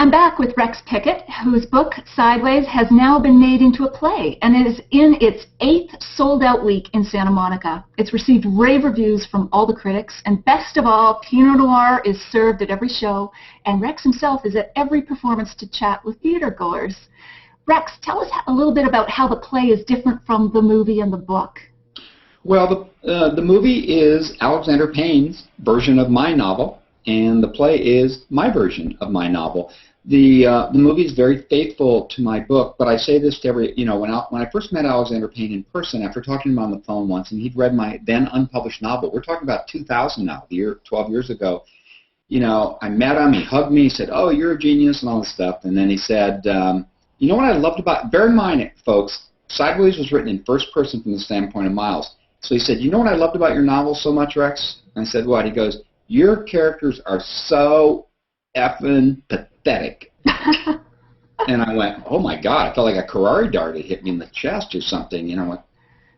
I'm back with Rex Pickett, whose book, Sideways, has now been made into a play and is in its 8th sold-out week in Santa Monica. It's received rave reviews from all the critics, and best of all, Pinot Noir is served at every show, and Rex himself is at every performance to chat with theatergoers. Rex, tell us a little bit about how the play is different from the movie and the book. Well, the movie is Alexander Payne's version of my novel, and the play is my version of my novel. The movie is very faithful to my book, but I say this to every, when I first met Alexander Payne in person, after talking to him on the phone once, and he'd read my then unpublished novel. We're talking about 2000 now, 12 years ago. I met him, he hugged me, he said, "Oh, you're a genius," and all this stuff. And then he said, "You know what I loved about," bear in mind, folks, Sideways was written in first person from the standpoint of Miles. So he said, "You know what I loved about your novel so much, Rex?" And I said, "What?" He goes, "Your characters are so effing pathetic." And I went, "Oh my God!" I felt like a Ferrari dart had hit me in the chest or something. I went,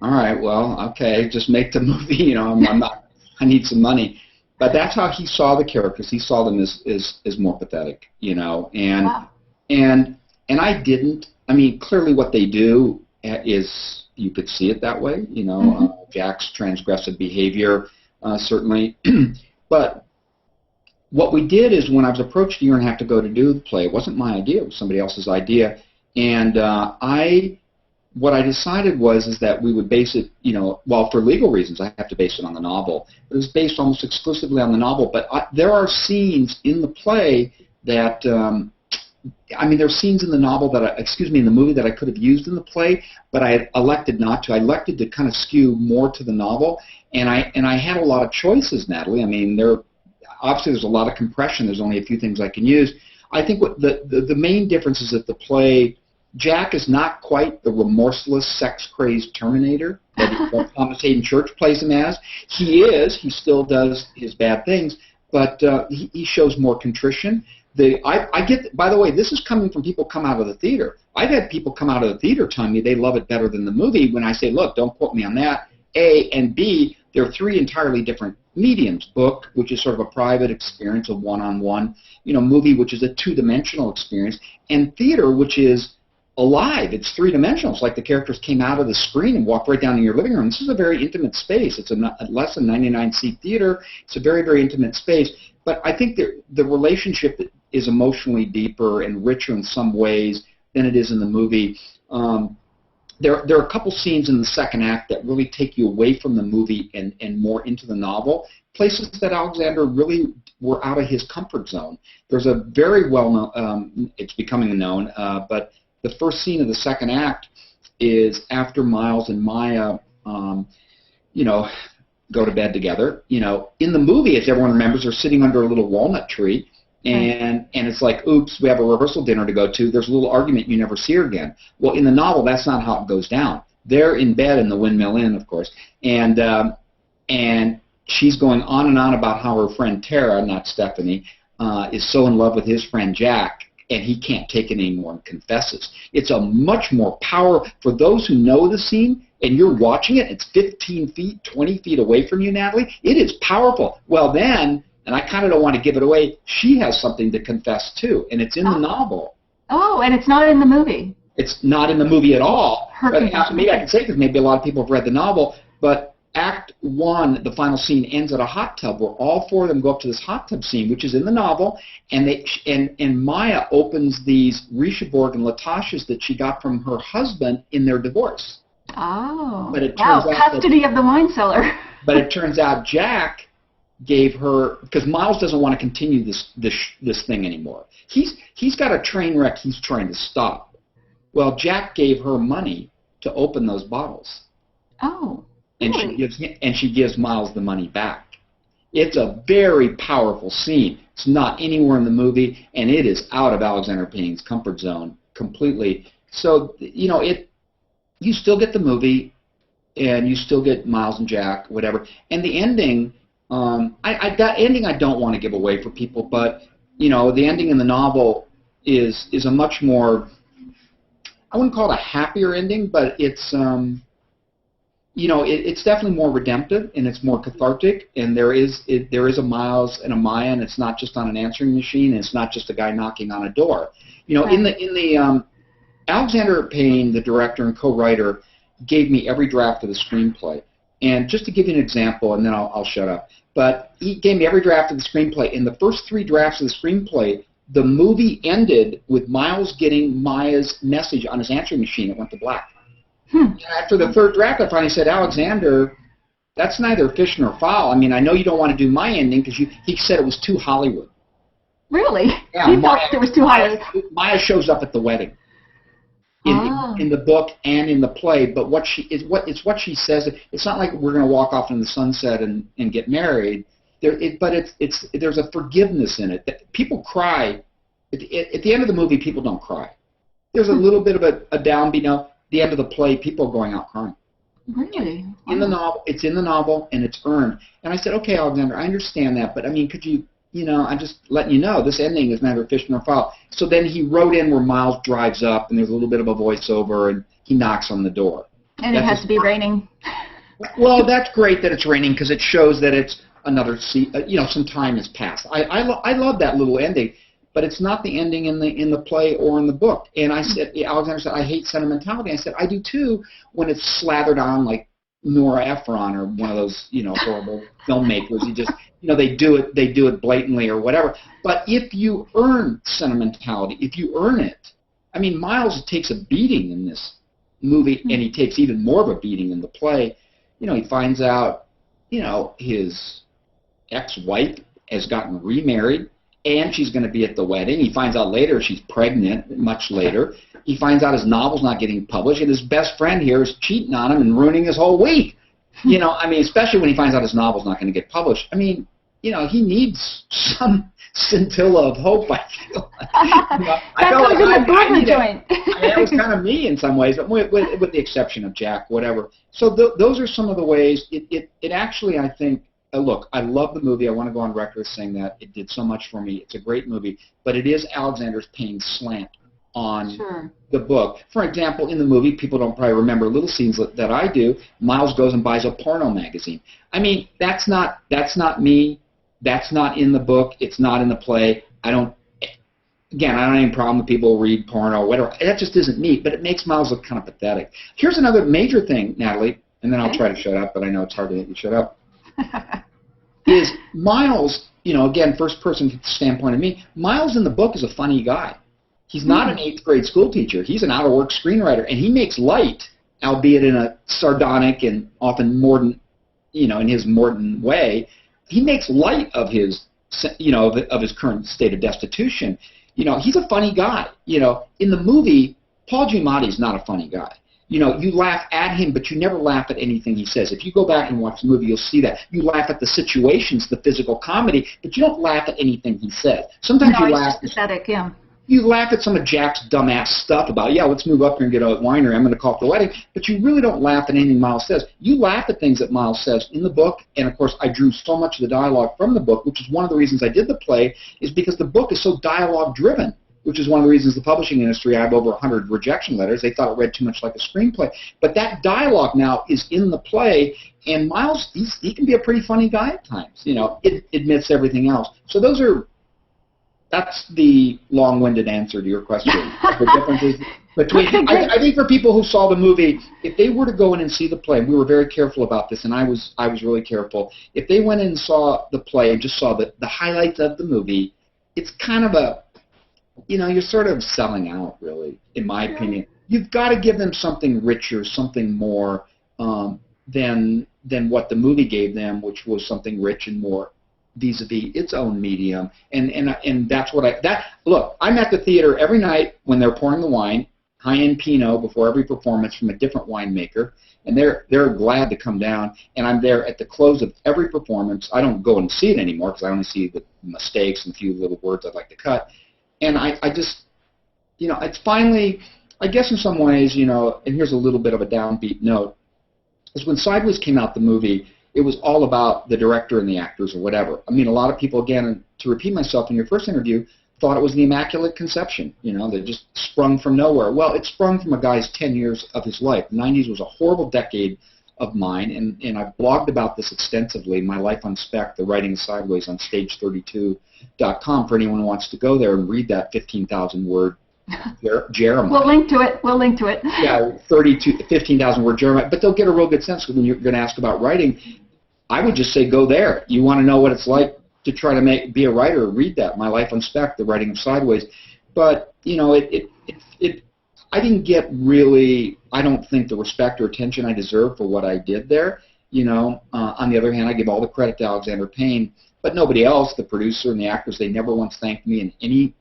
"All right, well, okay, just make the movie." I need some money. But that's how he saw the characters. He saw them as more pathetic, and wow. and I didn't. I mean, clearly what they do is, you could see it that way. Jack's transgressive behavior, certainly, but. What we did is, when I was approached a year and a half ago to do the play, it wasn't my idea, it was somebody else's idea, and what I decided is that we would base it, well, for legal reasons, I have to base it on the novel. It was based almost exclusively on the novel, but there are scenes in the play that, there are scenes in the novel in the movie that I could have used in the play, but I elected not to. I elected to kind of skew more to the novel, and I had a lot of choices, Natalie. Obviously, there's a lot of compression. There's only a few things I can use. I think what the main difference is that the play, Jack is not quite the remorseless, sex-crazed Terminator that Thomas Hayden Church plays him as. He is. He still does his bad things, but he shows more contrition. I get. By the way, this is coming from people come out of the theater. I've had people come out of the theater telling me they love it better than the movie. When I say, "Look, don't quote me on that." A, and B, there are 3 entirely different mediums. Book, which is sort of a private experience, a one-on-one, movie, which is a 2-dimensional experience, and theater, which is alive. It's 3-dimensional. It's like the characters came out of the screen and walked right down in your living room. This is a very intimate space. It's a less than 99-seat theater. It's a very, very intimate space. But I think the relationship is emotionally deeper and richer in some ways than it is in the movie. There are a couple scenes in the second act that really take you away from the movie and more into the novel, places that Alexander really were out of his comfort zone. There's a very well-known, it's becoming known, but the first scene of the second act is after Miles and Maya, go to bed together. In the movie, as everyone remembers, they're sitting under a little walnut tree. And it's like, oops, we have a rehearsal dinner to go to. There's a little argument, you never see her again. Well, in the novel, that's not how it goes down. They're in bed in the Windmill Inn, of course, and she's going on and on about how her friend Tara, not Stephanie, is so in love with his friend Jack, and he can't take it anymore and confesses. It's a much more powerful, for those who know the scene, and you're watching it, it's 15 feet, 20 feet away from you, Natalie. It is powerful. Well, then, and I kind of don't want to give it away, she has something to confess too, and it's in the novel. Oh, and it's not in the movie. It's not in the movie at all. But maybe I can say, because maybe a lot of people have read the novel, but Act 1, the final scene, ends at a hot tub where all 4 of them go up to this hot tub scene, which is in the novel, and Maya opens these Rishaborg and Latashes that she got from her husband in their divorce. Oh, but it turns out custody of the wine cellar. But it turns out Jack gave her, because Miles doesn't want to continue this thing anymore. He's got a train wreck he's trying to stop. Well, Jack gave her money to open those bottles. Oh, really? And she gives Miles the money back. It's a very powerful scene. It's not anywhere in the movie, and it is out of Alexander Payne's comfort zone completely. So you still get the movie, and you still get Miles and Jack, whatever. And the ending, that ending I don't want to give away for people, but the ending in the novel is a much more, I wouldn't call it a happier ending, but it's it's definitely more redemptive and it's more cathartic. And there is a Miles and a Maya, and it's not just on an answering machine. And it's not just a guy knocking on a door. Right. In the Alexander Payne, the director and co-writer, gave me every draft of the screenplay. And just to give you an example, and then I'll shut up. But he gave me every draft of the screenplay. In the first 3 drafts of the screenplay, the movie ended with Miles getting Maya's message on his answering machine. It went to black. After the 3rd draft, I finally said, Alexander, that's neither fish nor fowl. I mean, I know you don't want to do my ending because he said it was too Hollywood. Really? Yeah, He felt it was too Hollywood. Maya shows up at the wedding in the book and in the play, but it's what she says. It's not like we're going to walk off in the sunset and get married. But there's a forgiveness in it. People cry. At the end of the movie, people don't cry. There's a little bit of a downbeat. The end of the play, people are going out crying. Really? In the novel, it's in the novel, and it's earned. And I said, okay, Alexander, I understand that, but I mean, could you, I'm just letting you know, this ending is neither fish nor fowl. So then he wrote in where Miles drives up, and there's a little bit of a voiceover, and he knocks on the door. And it has to be raining. Well, that's great that it's raining because it shows that it's another, some time has passed. I love that little ending. But it's not the ending in the play or in the book. And I said, Alexander said, I hate sentimentality. I said, I do too when it's slathered on like Nora Ephron or one of those, horrible filmmakers. You just, they do it blatantly or whatever. But if you earn sentimentality, if you earn it, I mean, Miles takes a beating in this movie, and he takes even more of a beating in the play. He finds out, his ex-wife has gotten remarried. And she's going to be at the wedding. He finds out later she's pregnant, much later. He finds out his novel's not getting published, and his best friend here is cheating on him and ruining his whole week. Especially when he finds out his novel's not going to get published. I mean, he needs some scintilla of hope, I feel. That comes in the burger joint. That was kind of me in some ways, but with the exception of Jack, whatever. So those are some of the ways it actually, I think, look, I love the movie. I want to go on record saying that it did so much for me. It's a great movie, but it is Alexander Payne's slant on the book. For example, in the movie, people don't probably remember little scenes that I do. Miles goes and buys a porno magazine. I mean, that's not me. That's not in the book. It's not in the play. I don't have any problem with people read porno, whatever. That just isn't me, but it makes Miles look kind of pathetic. Here's another major thing, Natalie, and then I'll try to shut up, but I know it's hard to get you shut up. Is Miles, again, first person standpoint of me, Miles in the book is a funny guy. He's not an 8th grade school teacher. He's an out-of-work screenwriter, and he makes light, albeit in a sardonic and often mordant, in his mordant way. He makes light of his, of his current state of destitution. He's a funny guy. In the movie, Paul Giamatti's not a funny guy. You laugh at him, but you never laugh at anything he says. If you go back and watch the movie, you'll see that. You laugh at the situations, the physical comedy, but you don't laugh at anything he says. Sometimes you laugh. It's just pathetic, yeah. You laugh at some of Jack's dumbass stuff about, let's move up here and get a winery. I'm going to call it the wedding. But you really don't laugh at anything Miles says. You laugh at things that Miles says in the book. And, of course, I drew so much of the dialogue from the book, which is one of the reasons I did the play, is because the book is so dialogue-driven, which is one of the reasons the publishing industry, I have over 100 rejection letters. They thought it read too much like a screenplay. But that dialogue now is in the play, and Miles, he can be a pretty funny guy at times. It admits everything else. So that's the long-winded answer to your question. The differences between, I think for people who saw the movie, if they were to go in and see the play, and we were very careful about this, and I was really careful, if they went in and saw the play and just saw the highlights of the movie, it's kind of a, you're sort of selling out, really, in my opinion. You've got to give them something richer, something more than what the movie gave them, which was something rich and more vis-a-vis its own medium. And that's what look, I'm at the theater every night when they're pouring the wine, high-end Pinot before every performance from a different winemaker, and they're glad to come down, and I'm there at the close of every performance. I don't go and see it anymore because I only see the mistakes and a few little words I'd like to cut. And I just, it's finally, I guess in some ways, and here's a little bit of a downbeat note, is when Sideways came out, the movie, it was all about the director and the actors or whatever. I mean, a lot of people, again, to repeat myself in your first interview, thought it was the Immaculate Conception, that just sprung from nowhere. Well, it sprung from a guy's 10 years of his life. The 90s was a horrible decade of mine, and I've blogged about this extensively, My Life on Spec, The Writing Sideways, on stage32.com for anyone who wants to go there and read that 15,000-word Jeremiah. We'll link to it. We'll link to it. Yeah, 15,000-word Jeremiah. But they'll get a real good sense when you're going to ask about writing. I would just say go there. You want to know what it's like to try to be a writer, read that, My Life on Spec, The Writing of Sideways. But, you know, I didn't get really, I don't think, the respect or attention I deserve for what I did there. You know, on the other hand, I give all the credit to Alexander Payne, but nobody else, the producer and the actors, they never once thanked me in any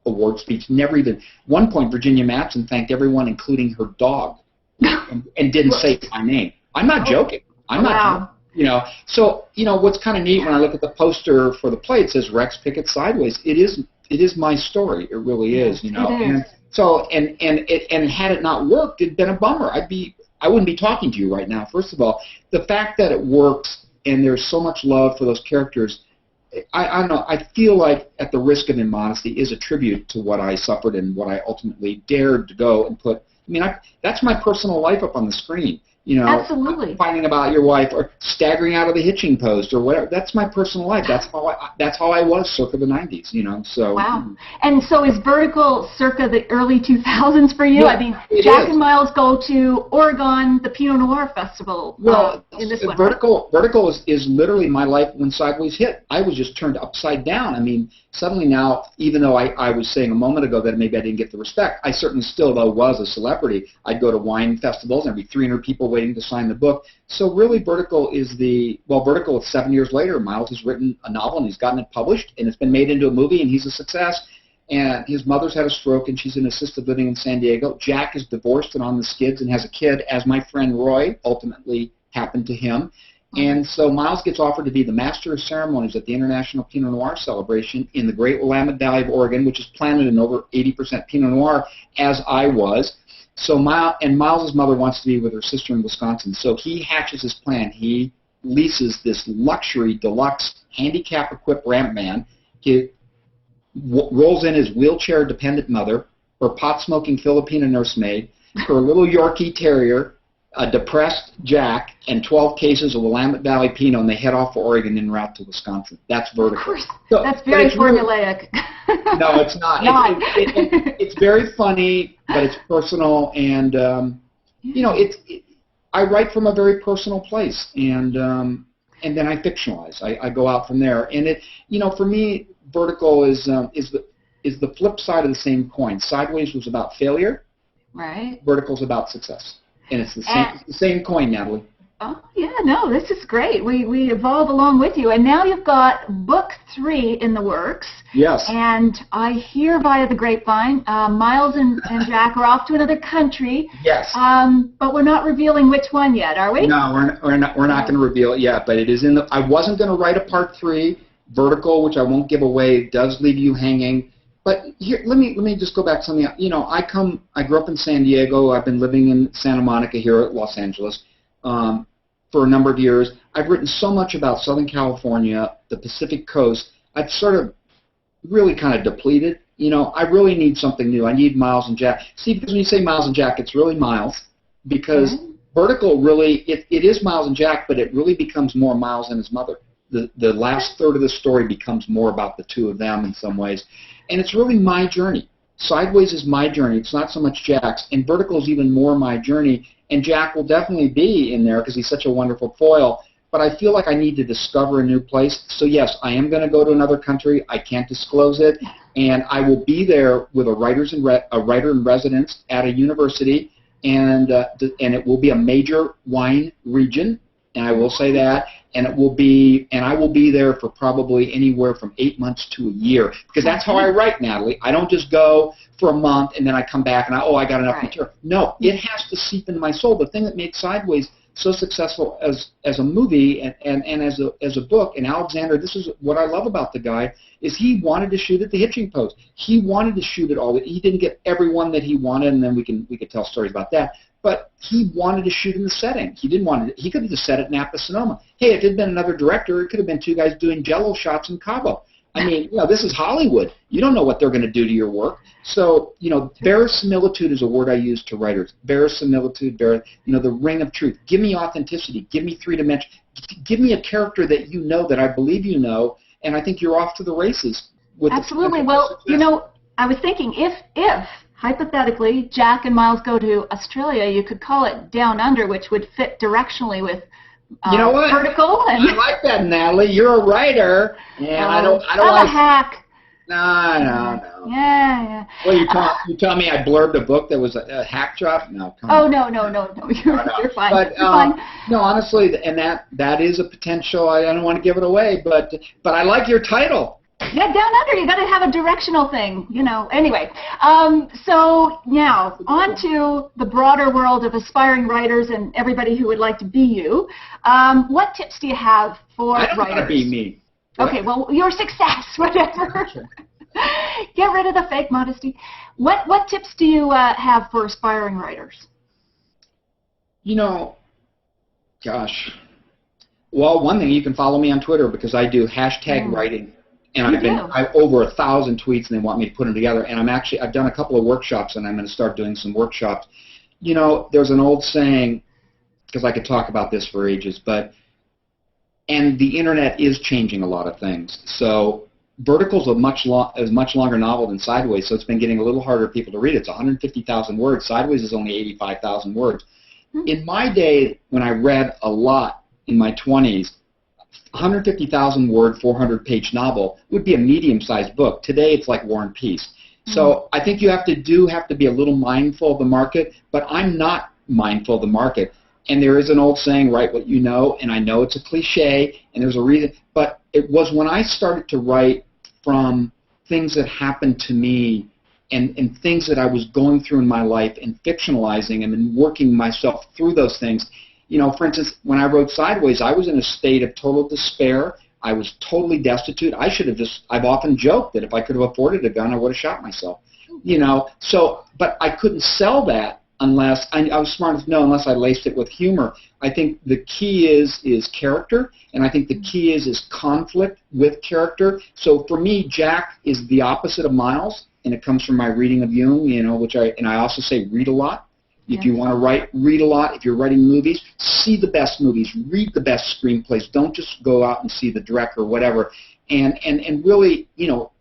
award speech. Never even. One point, Virginia Madsen thanked everyone, including her dog, and didn't say my name. I'm not joking. I'm not joking. You know, so, you know, what's kind of neat when I look at the poster for the play, it says Rex Pickett Sideways. It is my story. It really is, you know. And so, and had it not worked, it'd been a bummer. I wouldn't be talking to you right now. First of all, the fact that it works and there's so much love for those characters, I don't know. I feel like, at the risk of immodesty, is a tribute to what I suffered and what I ultimately dared to go and put. I mean, that's my personal life up on the screen. You know, absolutely. Finding about your wife or staggering out of the hitching post or whatever. That's my personal life. That's how I was circa the 90s, you know. So wow. And so is Vertical circa the early 2000s for you? Yeah, I mean, Jack and Miles go to Oregon, the Pinot Noir Festival. Well, in this one. Vertical is literally my life when Sideways hit. I was just turned upside down. I mean, suddenly now, even though I was saying a moment ago that maybe I didn't get the respect, I certainly still, though, was a celebrity. I'd go to wine festivals, and there'd be 300 people waiting to sign the book. So really, Vertical is Vertical is 7 years later. Miles has written a novel, and he's gotten it published, and it's been made into a movie, and he's a success. And his mother's had a stroke, and she's in assisted living in San Diego. Jack is divorced and on the skids and has a kid, as my friend Roy ultimately happened to him. And so Miles gets offered to be the master of ceremonies at the International Pinot Noir celebration in the Great Willamette Valley of Oregon, which is planted in over 80% Pinot Noir, as I was. So Miles' mother wants to be with her sister in Wisconsin. So he hatches his plan. He leases this luxury, deluxe, handicap-equipped ramp van. He rolls in his wheelchair-dependent mother, her pot-smoking Filipina nursemaid, her little Yorkie Terrier, a depressed Jack, and 12 cases of Willamette Valley Pinot, and they head off for Oregon en route to Wisconsin. That's Vertical. Of course. So, that's very formulaic. No, it's not. It's very funny, but it's personal, and you know, I write from a very personal place, and then I fictionalize. I go out from there, and you know, for me, Vertical is the flip side of the same coin. Sideways was about failure. Right. Vertical's about success. And it's the same coin, Natalie. Oh, yeah, no, this is great. We evolve along with you. And now you've got book 3 in the works. Yes. And I hear via the grapevine, Miles and Jack are off to another country. Yes. But we're not revealing which one yet, are we? No, we're not going to reveal it yet, but it is in the... I wasn't going to write a part 3. Vertical, which I won't give away, does leave you hanging. But here, let me just go back to something. You know, I grew up in San Diego. I've been living in Santa Monica here at Los Angeles for a number of years. I've written so much about Southern California, the Pacific Coast. I've sort of really kind of depleted. You know, I really need something new. I need Miles and Jack. See, because when you say Miles and Jack, it's really Miles, because Vertical really, it is Miles and Jack, but it really becomes more Miles and his mother. The last third of the story becomes more about the two of them in some ways. And it's really my journey. Sideways is my journey. It's not so much Jack's. And Vertical is even more my journey. And Jack will definitely be in there because he's such a wonderful foil. But I feel like I need to discover a new place. So, yes, I am going to go to another country. I can't disclose it. And I will be there with a writer in residence at a university. And it will be a major wine region. And I will say that. And I will be there for probably anywhere from 8 months to a year, because that's how I write, Natalie. I don't just go for a month and then I come back and I got enough material. No, it has to seep into my soul. The thing that made Sideways so successful as a movie and as a book, and Alexander, this is what I love about the guy, is he wanted to shoot at the hitching post. He wanted to shoot it all. He didn't get everyone that he wanted, and then we could tell stories about that. But he wanted to shoot in the setting. He didn't want to. He could have just set it in Napa, Sonoma. Hey, if it had been another director, it could have been two guys doing Jello shots in Cabo. I mean, this is Hollywood. You don't know what they're going to do to your work. So, verisimilitude is a word I use to writers. Verisimilitude, the ring of truth. Give me authenticity. Give me 3 dimension. Give me a character that you know, that I believe you know, and I think you're off to the races. Absolutely. Well, I was thinking if hypothetically Jack and Miles go to Australia, you could call it Down Under, which would fit directionally with you know what? Vertical. And I like that, Natalie. You're a writer, and I don't I'm like. a hack. No. Yeah. Well, you tell me I blurbed a book that was a hack job? No, come on. No. You're fine. But You're fine. no, honestly, and that is a potential. I don't want to give it away, but I like your title. Yeah, Down Under. You got to have a directional thing, Anyway, so now on to the broader world of aspiring writers and everybody who would like to be you. What tips do you have for writers? I don't want to be me. Okay, well, your success, whatever. Get rid of the fake modesty. What tips do you have for aspiring writers? Gosh. Well, one thing, you can follow me on Twitter because I do #writing. And I've over 1,000 tweets, and they want me to put them together. And I've done a couple of workshops, and I'm going to start doing some workshops. There's an old saying, because I could talk about this for ages, and the internet is changing a lot of things. So Vertical's a much longer novel than Sideways, so it's been getting a little harder for people to read. It's 150,000 words. Sideways is only 85,000 words. In my day, when I read a lot in my 20s, 150,000 word, 400-page novel would be a medium-sized book. Today, it's like War and Peace. So I think you have to be a little mindful of the market, but I'm not mindful of the market. And there is an old saying, write what you know, and I know it's a cliche, and there's a reason, but it was when I started to write from things that happened to me and things that I was going through in my life and fictionalizing them and working myself through those things. For instance, when I wrote Sideways, I was in a state of total despair. I was totally destitute. I've often joked that if I could have afforded a gun, I would have shot myself. But I couldn't sell that unless, I was smart enough to know, unless I laced it with humor. I think the key is character, and I think the key is conflict with character. So for me, Jack is the opposite of Miles, and it comes from my reading of Jung, and I also say read a lot. If you want to write, read a lot. If you're writing movies, see the best movies. Read the best screenplays. Don't just go out and see the director or whatever. And really,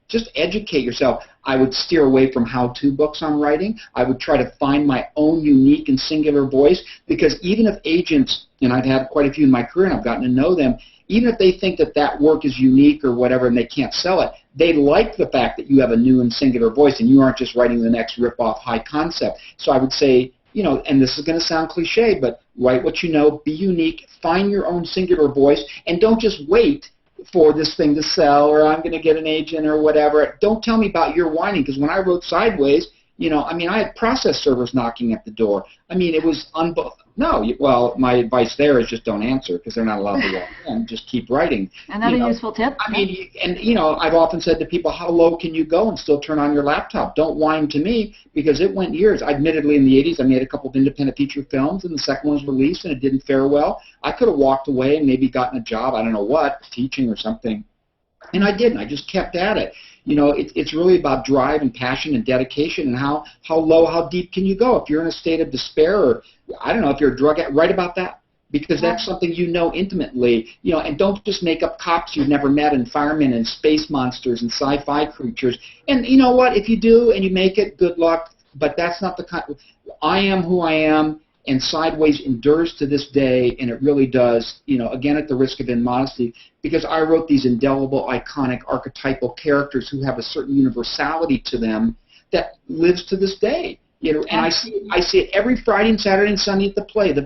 just educate yourself. I would steer away from how-to books on writing. I would try to find my own unique and singular voice, because even if agents, and I've had quite a few in my career and I've gotten to know them, even if they think that work is unique or whatever and they can't sell it, they like the fact that you have a new and singular voice and you aren't just writing the next rip-off high concept. So I would say, and this is going to sound cliche, but write what you know, be unique, find your own singular voice, and don't just wait for this thing to sell or I'm going to get an agent or whatever. Don't tell me about your whining, because when I wrote Sideways, I had process servers knocking at the door. It was well, my advice there is just don't answer, because they're not allowed to walk in. Just keep writing. Another useful tip. I've often said to people, how low can you go and still turn on your laptop? Don't whine to me, because it went years. Admittedly, in the 80s, I made a couple of independent feature films, and the second one was released, and it didn't fare well. I could have walked away and maybe gotten a job, I don't know what, teaching or something. And I didn't. I just kept at it. It's really about drive and passion and dedication, and how low, how deep can you go? If you're in a state of despair, or I don't know, if you're a drug addict, write about that, because that's something intimately. And don't just make up cops you've never met, and firemen and space monsters and sci-fi creatures. And you know what? If you do and you make it, good luck. But that's not the kind. I am who I am. And Sideways endures to this day, and it really does, again, at the risk of immodesty, because I wrote these indelible, iconic, archetypal characters who have a certain universality to them that lives to this day. And I see it every Friday and Saturday and Sunday at the play, the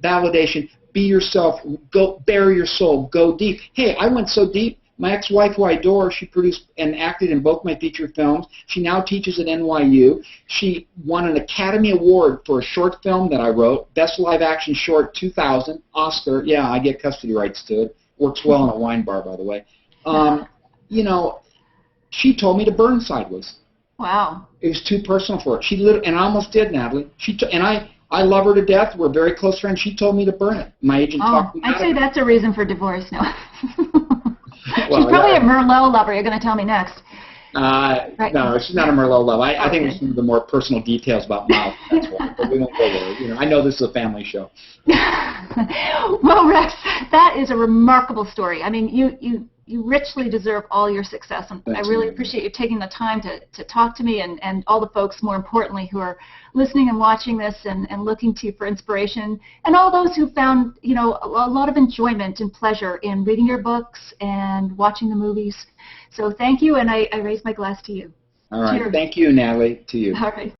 validation, be yourself, go bare your soul, go deep. Hey, I went so deep. My ex-wife, who I adore, she produced and acted in both my feature films. She now teaches at NYU. She won an Academy Award for a short film that I wrote, Best Live Action Short 2000, Oscar. Yeah, I get custody rights to it. Works well in a wine bar, by the way. She told me to burn Sideways. Wow. It was too personal for her. And I almost did, Natalie. I love her to death. We're very close friends. She told me to burn it. My agent talked me out of it. I'd say that's a reason for divorce now. She's probably a Merlot lover. You're going to tell me next. Right. No, she's not a Merlot lover. I think it's some of the more personal details about Mouth. That's why, but we won't go there. You know, I know this is a family show. Well, Rex, that is a remarkable story. I mean, you richly deserve all your success, and I really appreciate you taking the time to talk to me and all the folks, more importantly, who are listening and watching this and looking to you for inspiration, and all those who found, you know, a lot of enjoyment and pleasure in reading your books and watching the movies. So thank you, and I raise my glass to you. All right. Cheers. Thank you, Natalie. To you. All right.